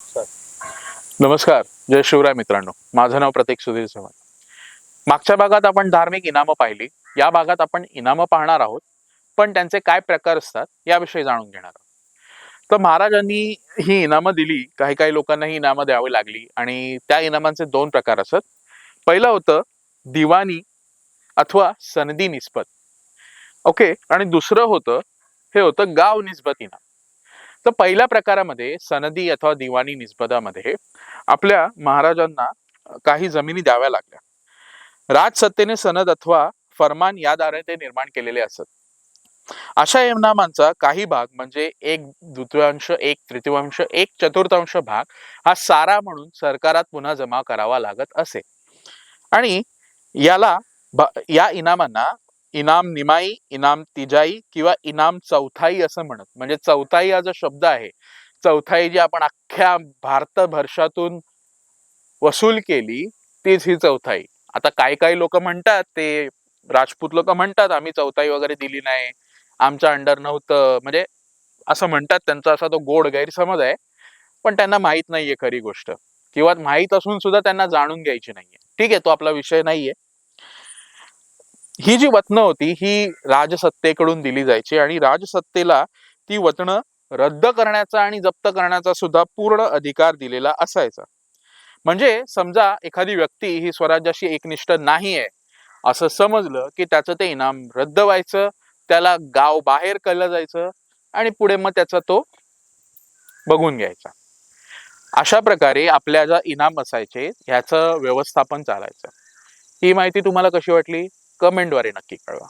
नमस्कार. जय शिवराय मित्रांनो. माझं नाव प्रतीक सुधीर चव्हाण. मागच्या भागात आपण धार्मिक इनामं पाहिली. या भागात आपण इनामं पाहणार आहोत, पण त्यांचे काय प्रकार असतात याविषयी जाणून घेणार आहोत. तर महाराजांनी ही इनामं दिली. काही काही लोकांना ही इनामं द्यावी लागली आणि त्या इनामांचे दोन प्रकार असत. पहिलं होतं दिवाणी अथवा सनदी निस्बत. ओके. आणि दुसरं होतं हे होतं गाव निस्बत इनाम. तर पहिल्या प्रकारामध्ये सनदी अथवा दिवाणी निस्बतामध्ये आपल्या महाराजांना काही जमिनी द्याव्या लागल्या. राजसत्तेने सनद अथवा फरमान याद्वारे ते निर्माण केलेले असत. अशा इनामांचा काही भाग म्हणजे एक द्वितीयांश, एक तृतीयांश, एक चतुर्थांश भाग हा सारा म्हणून सरकारात पुन्हा जमा करावा लागत असे. आणि याला या इनामांना इनाम निमाई, इनाम तिजाई किंवा इनाम चौथाई असं म्हणत. म्हणजे चौथाई हा जो शब्द आहे, चौथाई जी आपण अख्ख्या भारतवर्षातून वसूल केली तीच ही चौथाई. आता काही काही लोक म्हणतात, ते राजपूत लोक म्हणतात आम्ही चौथाई वगैरे दिली नाही, आमच्या अंडर नव्हतं, म्हणजे असं म्हणतात. त्यांचा असा तो गोड गैरसमज आहे. पण त्यांना माहित नाहीये खरी गोष्ट, किंवा माहित असून सुद्धा त्यांना जाणून घ्यायची नाहीये. ठीक आहे, तो आपला विषय नाहीये. ही जी वतनं होती ही राजसत्तेकडून दिली जायची आणि राजसत्तेला ती वतनं रद्द करण्याचा आणि जप्त करण्याचा सुद्धा पूर्ण अधिकार दिलेला असायचा. म्हणजे समजा एखादी व्यक्ती ही स्वराज्याशी एकनिष्ठ नाहीये असं समजलं की त्याचं ते इनाम रद्द व्हायचं, त्याला गाव बाहेर कळलं जायचं आणि पुढे मग त्याचा तो बघून घ्यायचा. अशा प्रकारे आपल्या ज्या इनाम असायचे ह्याचं व्यवस्थापन चालायचं. ही माहिती तुम्हाला कशी वाटली कमेंटद्वारे नक्की कळवा.